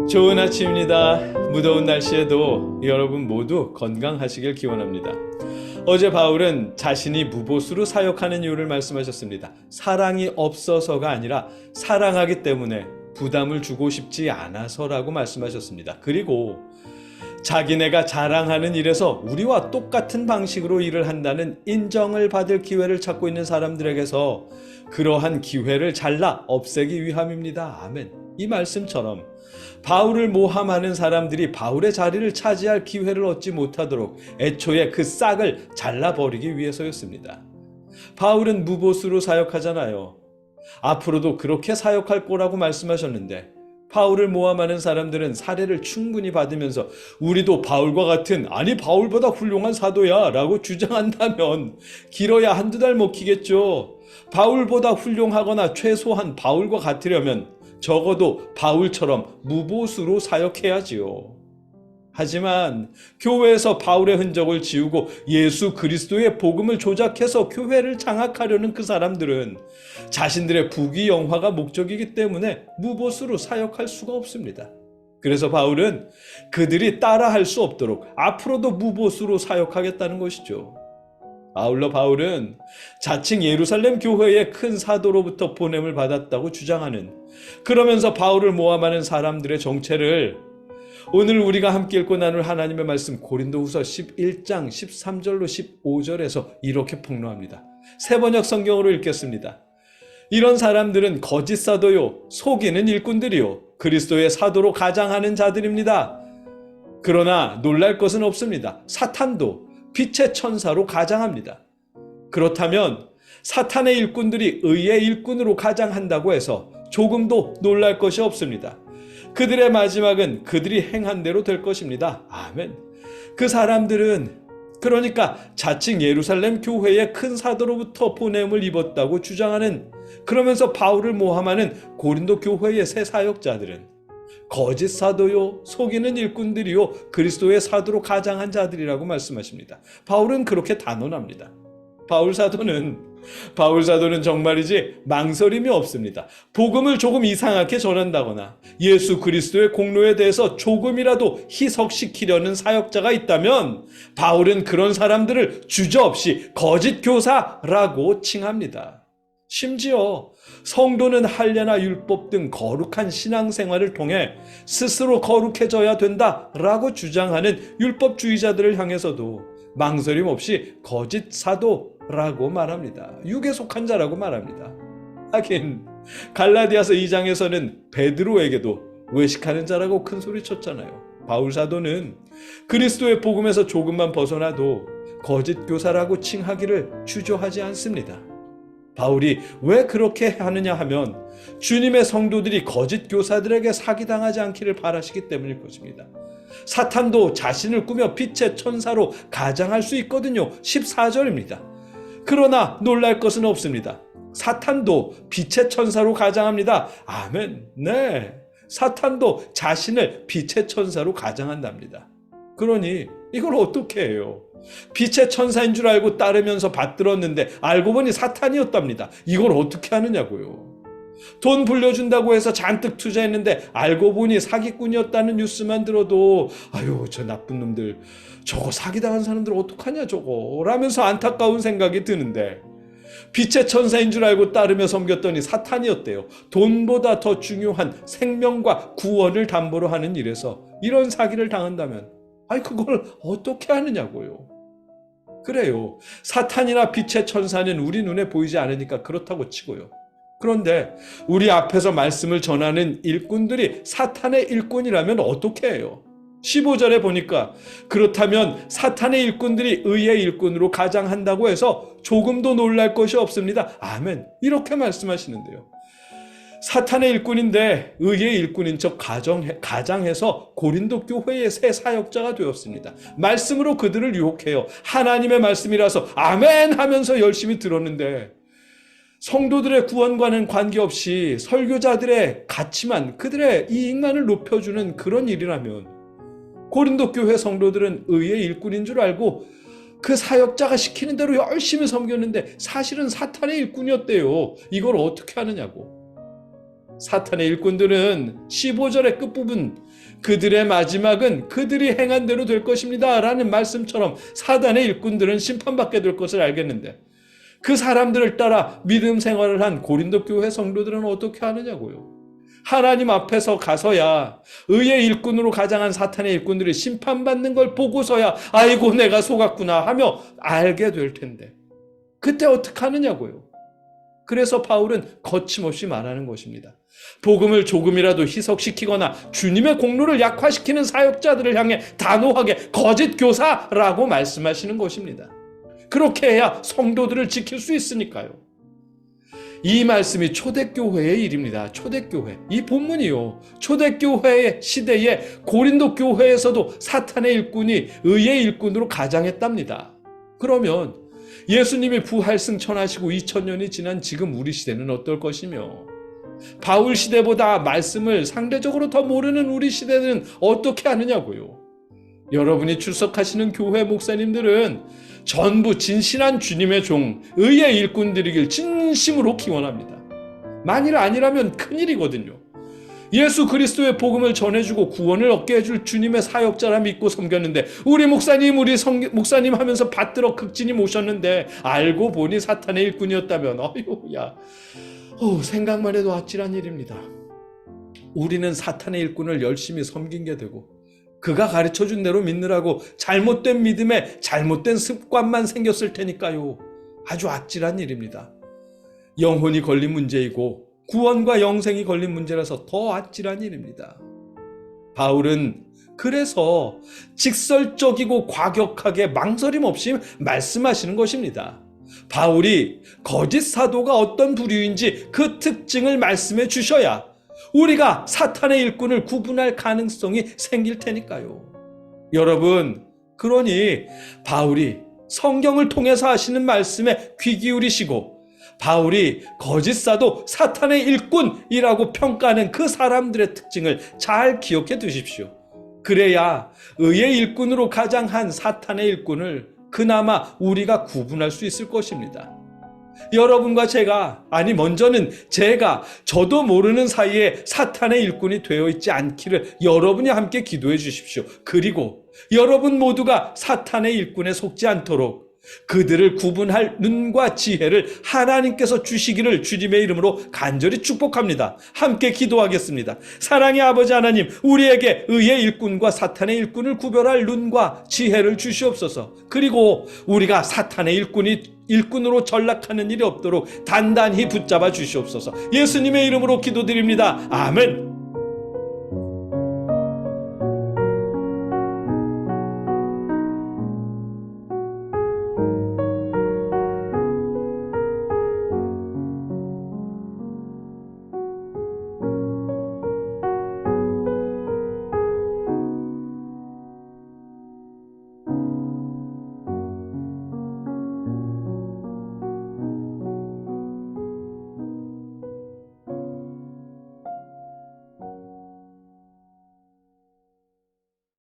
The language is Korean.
좋은 아침입니다. 무더운 날씨에도 여러분 모두 건강하시길 기원합니다. 어제 바울은 자신이 무보수로 사역하는 이유를 말씀하셨습니다. 사랑이 없어서가 아니라 사랑하기 때문에 부담을 주고 싶지 않아서라고 말씀하셨습니다. 그리고 자기네가 자랑하는 일에서 우리와 똑같은 방식으로 일을 한다는 인정을 받을 기회를 찾고 있는 사람들에게서 그러한 기회를 잘라 없애기 위함입니다. 아멘. 이 말씀처럼 바울을 모함하는 사람들이 바울의 자리를 차지할 기회를 얻지 못하도록 애초에 그 싹을 잘라버리기 위해서였습니다. 바울은 무보수로 사역하잖아요. 앞으로도 그렇게 사역할 거라고 말씀하셨는데 바울을 모함하는 사람들은 사례를 충분히 받으면서 우리도 바울과 같은 아니 바울보다 훌륭한 사도야 라고 주장한다면 길어야 한두 달 먹히겠죠. 바울보다 훌륭하거나 최소한 바울과 같으려면 적어도 바울처럼 무보수로 사역해야지요. 하지만 교회에서 바울의 흔적을 지우고 예수 그리스도의 복음을 조작해서 교회를 장악하려는 그 사람들은 자신들의 부귀영화가 목적이기 때문에 무보수로 사역할 수가 없습니다. 그래서 바울은 그들이 따라할 수 없도록 앞으로도 무보수로 사역하겠다는 것이죠. 아울러 바울은 자칭 예루살렘 교회의 큰 사도로부터 보냄을 받았다고 주장하는, 그러면서 바울을 모함하는 사람들의 정체를 오늘 우리가 함께 읽고 나눌 하나님의 말씀 고린도후서 11장 13절로 15절에서 이렇게 폭로합니다. 새번역 성경으로 읽겠습니다. 이런 사람들은 거짓 사도요 속이는 일꾼들이요 그리스도의 사도로 가장하는 자들입니다. 그러나 놀랄 것은 없습니다. 사탄도 빛의 천사로 가장합니다. 그렇다면 사탄의 일꾼들이 의의 일꾼으로 가장한다고 해서 조금도 놀랄 것이 없습니다. 그들의 마지막은 그들이 행한 대로 될 것입니다. 아멘. 그 사람들은 그러니까 자칭 예루살렘 교회의 큰 사도로부터 보냄을 입었다고 주장하는, 그러면서 바울을 모함하는 고린도 교회의 새 사역자들은 거짓 사도요 속이는 일꾼들이요 그리스도의 사도로 가장한 자들이라고 말씀하십니다. 바울은 그렇게 단언합니다. 바울 사도는 정말이지 망설임이 없습니다. 복음을 조금 이상하게 전한다거나 예수 그리스도의 공로에 대해서 조금이라도 희석시키려는 사역자가 있다면 바울은 그런 사람들을 주저없이 거짓 교사라고 칭합니다. 심지어 성도는 할례나 율법 등 거룩한 신앙생활을 통해 스스로 거룩해져야 된다라고 주장하는 율법주의자들을 향해서도 망설임 없이 거짓 사도라고 말합니다. 육에 속한 자라고 말합니다. 하긴 갈라디아서 2장에서는 베드로에게도 외식하는 자라고 큰 소리 쳤잖아요. 바울 사도는 그리스도의 복음에서 조금만 벗어나도 거짓 교사라고 칭하기를 주저하지 않습니다. 바울이 왜 그렇게 하느냐 하면 주님의 성도들이 거짓 교사들에게 사기당하지 않기를 바라시기 때문일 것입니다. 사탄도 자신을 꾸며 빛의 천사로 가장할 수 있거든요. 14절입니다. 그러나 놀랄 것은 없습니다. 사탄도 빛의 천사로 가장합니다. 아멘. 네, 사탄도 자신을 빛의 천사로 가장한답니다. 그러니 이걸 어떻게 해요? 빛의 천사인 줄 알고 따르면서 받들었는데 알고 보니 사탄이었답니다. 이걸 어떻게 하느냐고요. 돈 불려준다고 해서 잔뜩 투자했는데 알고 보니 사기꾼이었다는 뉴스만 들어도 아유 저 나쁜 놈들, 저거 사기당한 사람들 어떡하냐 저거 라면서 안타까운 생각이 드는데 빛의 천사인 줄 알고 따르며 섬겼더니 사탄이었대요. 돈보다 더 중요한 생명과 구원을 담보로 하는 일에서 이런 사기를 당한다면 아니 그걸 어떻게 하느냐고요. 그래요. 사탄이나 빛의 천사는 우리 눈에 보이지 않으니까 그렇다고 치고요. 그런데 우리 앞에서 말씀을 전하는 일꾼들이 사탄의 일꾼이라면 어떻게 해요? 15절에 보니까 그렇다면 사탄의 일꾼들이 의의 일꾼으로 가장한다고 해서 조금도 놀랄 것이 없습니다. 아멘. 이렇게 말씀하시는데요. 사탄의 일꾼인데 의의 일꾼인 척 가장해서 고린도 교회의 새 사역자가 되었습니다. 말씀으로 그들을 유혹해요. 하나님의 말씀이라서 아멘 하면서 열심히 들었는데 성도들의 구원과는 관계없이 설교자들의 가치만, 그들의 이익만을 높여주는 그런 일이라면 고린도 교회 성도들은 의의 일꾼인 줄 알고 그 사역자가 시키는 대로 열심히 섬겼는데 사실은 사탄의 일꾼이었대요. 이걸 어떻게 하느냐고. 사탄의 일꾼들은 15절의 끝부분 그들의 마지막은 그들이 행한 대로 될 것입니다 라는 말씀처럼 사단의 일꾼들은 심판받게 될 것을 알겠는데 그 사람들을 따라 믿음 생활을 한 고린도 교회 성도들은 어떻게 하느냐고요. 하나님 앞에서 가서야 의의 일꾼으로 가장한 사탄의 일꾼들이 심판받는 걸 보고서야 아이고 내가 속았구나 하며 알게 될 텐데 그때 어떻게 하느냐고요. 그래서 바울은 거침없이 말하는 것입니다. 복음을 조금이라도 희석시키거나 주님의 공로를 약화시키는 사역자들을 향해 단호하게 거짓 교사라고 말씀하시는 것입니다. 그렇게 해야 성도들을 지킬 수 있으니까요. 이 말씀이 초대교회의 일입니다. 초대교회. 이 본문이요. 초대교회의 시대에 고린도 교회에서도 사탄의 일꾼이 의의 일꾼으로 가장했답니다. 그러면 예수님이 부활 승천하시고 2000년이 지난 지금 우리 시대는 어떨 것이며 바울 시대보다 말씀을 상대적으로 더 모르는 우리 시대는 어떻게 하느냐고요. 여러분이 출석하시는 교회 목사님들은 전부 진실한 주님의 종, 의의 일꾼들이길 진심으로 기원합니다. 만일 아니라면 큰일이거든요. 예수 그리스도의 복음을 전해주고 구원을 얻게 해줄 주님의 사역자라 믿고 섬겼는데 우리 목사님 하면서 받들어 극진히 모셨는데 알고 보니 사탄의 일꾼이었다면 생각만 해도 아찔한 일입니다. 우리는 사탄의 일꾼을 열심히 섬긴 게 되고 그가 가르쳐준 대로 믿느라고 잘못된 믿음에 잘못된 습관만 생겼을 테니까요. 아주 아찔한 일입니다. 영혼이 걸린 문제이고 구원과 영생이 걸린 문제라서 더 아찔한 일입니다. 바울은 그래서 직설적이고 과격하게 망설임 없이 말씀하시는 것입니다. 바울이 거짓 사도가 어떤 부류인지 그 특징을 말씀해 주셔야 우리가 사탄의 일꾼을 구분할 가능성이 생길 테니까요. 여러분, 그러니 바울이 성경을 통해서 하시는 말씀에 귀 기울이시고 바울이 거짓 사도 사탄의 일꾼이라고 평가하는 그 사람들의 특징을 잘 기억해 두십시오. 그래야 의의 일꾼으로 가장한 사탄의 일꾼을 그나마 우리가 구분할 수 있을 것입니다. 여러분과 먼저는 저도 모르는 사이에 사탄의 일꾼이 되어 있지 않기를 여러분이 함께 기도해 주십시오. 그리고 여러분 모두가 사탄의 일꾼에 속지 않도록 그들을 구분할 눈과 지혜를 하나님께서 주시기를 주님의 이름으로 간절히 축복합니다. 함께 기도하겠습니다. 사랑의 아버지 하나님, 우리에게 의의 일꾼과 사탄의 일꾼을 구별할 눈과 지혜를 주시옵소서. 그리고 우리가 사탄의 일꾼으로 전락하는 일이 없도록 단단히 붙잡아 주시옵소서. 예수님의 이름으로 기도드립니다. 아멘.